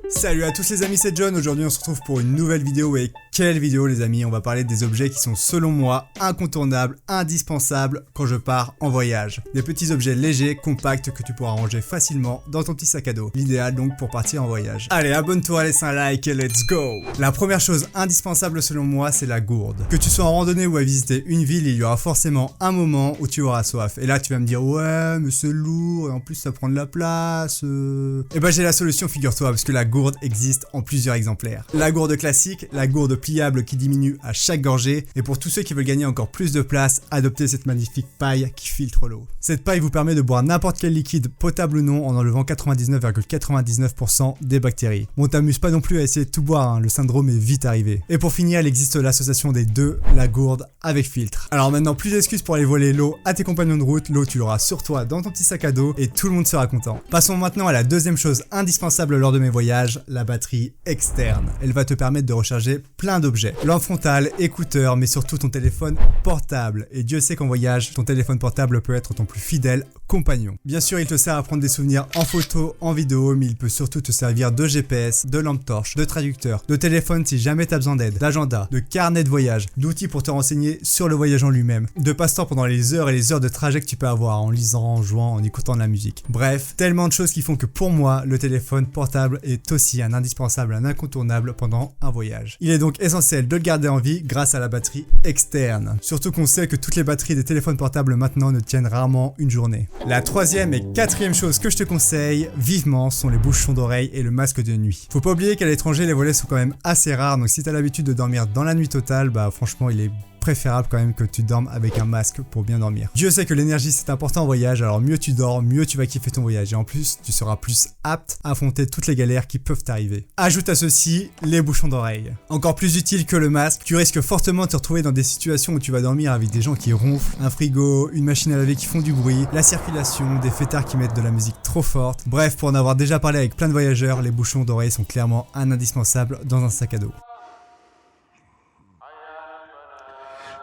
Salut à tous les amis, c'est John. Aujourd'hui on se retrouve pour une nouvelle vidéo. Et quelle vidéo les amis? On va parler des objets qui sont selon moi incontournables, indispensables quand je pars en voyage. Des petits objets légers, compacts que tu pourras ranger facilement dans ton petit sac à dos. L'idéal donc pour partir en voyage. Allez, abonne-toi, laisse un like et let's go. La première chose indispensable selon moi, c'est la gourde. Que tu sois en randonnée ou à visiter une ville, il y aura forcément un moment où tu auras soif. Et là tu vas me dire ouais mais c'est lourd et en plus ça prend de la place. Et bah j'ai la solution, figure-toi, parce que la gourde existe en plusieurs exemplaires. La gourde classique, la gourde pliable qui diminue à chaque gorgée, et pour tous ceux qui veulent gagner encore plus de place, adoptez cette magnifique paille qui filtre l'eau. Cette paille vous permet de boire n'importe quel liquide, potable ou non, en enlevant 99,99% des bactéries. Bon, t'amuses pas non plus à essayer de tout boire, hein, le syndrome est vite arrivé. Et pour finir, il existe l'association des deux, la gourde avec filtre. Alors maintenant, plus d'excuses pour aller voler l'eau à tes compagnons de route, l'eau tu l'auras sur toi dans ton petit sac à dos et tout le monde sera content. Passons maintenant à la deuxième chose indispensable lors de mes voyages, la batterie externe. Elle va te permettre de recharger plein d'objets. Lampe frontale, écouteurs, mais surtout ton téléphone portable. Et Dieu sait qu'en voyage, ton téléphone portable peut être ton plus fidèle compagnon. Bien sûr, il te sert à prendre des souvenirs en photo, en vidéo, mais il peut surtout te servir de GPS, de lampe torche, de traducteur, de téléphone si jamais tu as besoin d'aide, d'agenda, de carnet de voyage, d'outils pour te renseigner sur le voyage en lui-même, de passe-temps pendant les heures et les heures de trajet que tu peux avoir en lisant, en jouant, en écoutant de la musique. Bref, tellement de choses qui font que pour moi, le téléphone portable est aussi un indispensable, un incontournable pendant un voyage. Il est donc essentiel de le garder en vie grâce à la batterie externe. Surtout qu'on sait que toutes les batteries des téléphones portables maintenant ne tiennent rarement une journée. La troisième et quatrième chose que je te conseille vivement sont les bouchons d'oreilles et le masque de nuit. Faut pas oublier qu'à l'étranger les volets sont quand même assez rares, donc si t'as l'habitude de dormir dans la nuit totale, bah franchement il est préférable quand même que tu dormes avec un masque pour bien dormir. Dieu sait que l'énergie c'est important en voyage, alors mieux tu dors, mieux tu vas kiffer ton voyage et en plus tu seras plus apte à affronter toutes les galères qui peuvent t'arriver. Ajoute à ceci les bouchons d'oreilles. Encore plus utile que le masque, tu risques fortement de te retrouver dans des situations où tu vas dormir avec des gens qui ronflent, un frigo, une machine à laver qui font du bruit, la circulation, des fêtards qui mettent de la musique trop forte. Bref, pour en avoir déjà parlé avec plein de voyageurs, les bouchons d'oreilles sont clairement un indispensable dans un sac à dos.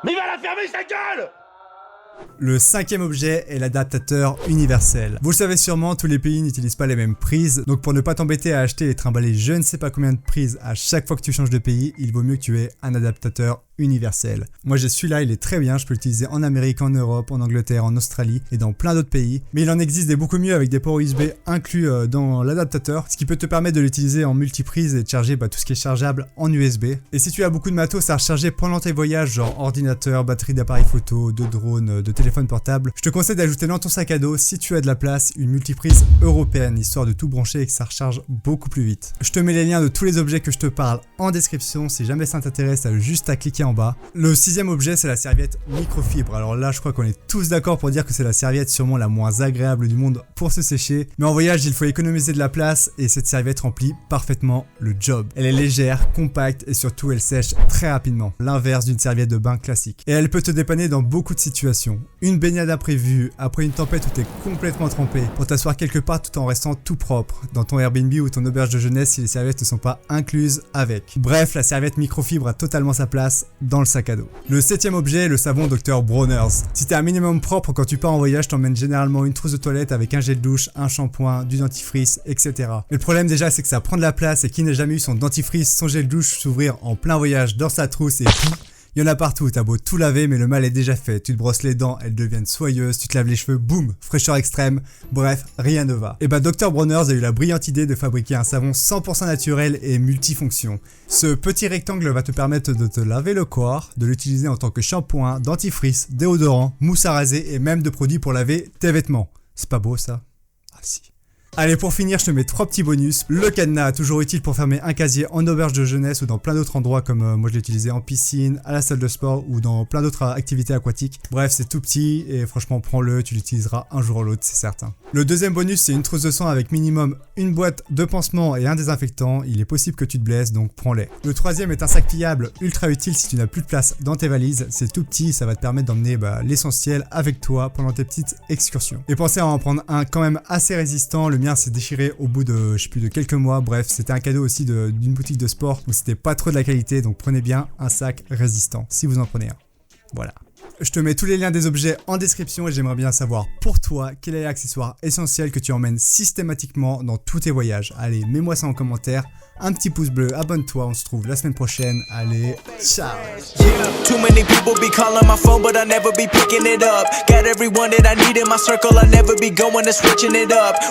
Mais il va la fermer sa gueule! Le cinquième objet est l'adaptateur universel. Vous le savez sûrement, tous les pays n'utilisent pas les mêmes prises, donc pour ne pas t'embêter à acheter et trimballer je ne sais pas combien de prises à chaque fois que tu changes de pays, il vaut mieux que tu aies un adaptateur universel. Moi j'ai celui-là, il est très bien, je peux l'utiliser en Amérique, en Europe, en Angleterre, en Australie et dans plein d'autres pays. Mais il en existe des beaucoup mieux avec des ports USB inclus dans l'adaptateur, ce qui peut te permettre de l'utiliser en multiprise et de charger tout ce qui est chargeable en USB. Et si tu as beaucoup de matos à recharger pendant tes voyages, genre ordinateur, batterie d'appareil photo, de drone, de téléphone portable, je te conseille d'ajouter dans ton sac à dos, si tu as de la place, une multiprise européenne, histoire de tout brancher et que ça recharge beaucoup plus vite. Je te mets les liens de tous les objets que je te parle en description, si jamais ça t'intéresse, t'as juste à cliquer en bas. Le sixième objet, c'est la serviette microfibre. Alors là, je crois qu'on est tous d'accord pour dire que c'est la serviette sûrement la moins agréable du monde pour se sécher. Mais en voyage, il faut économiser de la place et cette serviette remplit parfaitement le job. Elle est légère, compacte et surtout elle sèche très rapidement. L'inverse d'une serviette de bain classique. Et elle peut te dépanner dans beaucoup de situations. Une baignade imprévue, après une tempête où t'es complètement trempé, pour t'asseoir quelque part tout en restant tout propre, dans ton Airbnb ou ton auberge de jeunesse si les serviettes ne sont pas incluses avec. Bref, la serviette microfibre a totalement sa place dans le sac à dos. Le septième objet est le savon Dr Bronner's. Si t'es un minimum propre quand tu pars en voyage, t'emmènes généralement une trousse de toilette avec un gel de douche, un shampoing, du dentifrice, etc. Mais le problème déjà c'est que ça prend de la place et qui n'a jamais eu son dentifrice, son gel de douche s'ouvrir en plein voyage dans sa trousse et puis il y en a partout, t'as beau tout laver mais le mal est déjà fait, tu te brosses les dents, elles deviennent soyeuses, tu te laves les cheveux, boum, fraîcheur extrême, bref, rien ne va. Et bah Dr Bronner's a eu la brillante idée de fabriquer un savon 100% naturel et multifonction. Ce petit rectangle va te permettre de te laver le corps, de l'utiliser en tant que shampoing, dentifrice, déodorant, mousse à raser et même de produits pour laver tes vêtements. C'est pas beau ça? Ah si. Allez, pour finir, je te mets 3 petits bonus. Le cadenas, toujours utile pour fermer un casier en auberge de jeunesse ou dans plein d'autres endroits comme moi je l'ai utilisé en piscine, à la salle de sport ou dans plein d'autres activités aquatiques. Bref, c'est tout petit et franchement prends-le, tu l'utiliseras un jour ou l'autre, c'est certain. Le deuxième bonus, c'est une trousse de sang avec minimum une boîte de pansements et un désinfectant. Il est possible que tu te blesses, donc prends-les. Le troisième est un sac pliable ultra utile si tu n'as plus de place dans tes valises. C'est tout petit, ça va te permettre d'emmener l'essentiel avec toi pendant tes petites excursions. Et pensez à en prendre un quand même assez résistant. Le mien s'est déchiré au bout de, je sais plus, de quelques mois. Bref, c'était un cadeau aussi d'une boutique de sport où c'était pas trop de la qualité, donc prenez bien un sac résistant si vous en prenez un. Voilà. je te mets tous les liens des objets en description et j'aimerais bien savoir pour toi quel est l'accessoire essentiel que tu emmènes systématiquement dans tous tes voyages. Allez, mets-moi ça en commentaire, un petit pouce bleu, abonne-toi, on se retrouve la semaine prochaine. Allez, ciao. Too many people be calling my phone, but I never be picking it up. Got everyone that I need in my circle, I never be going and switching it up.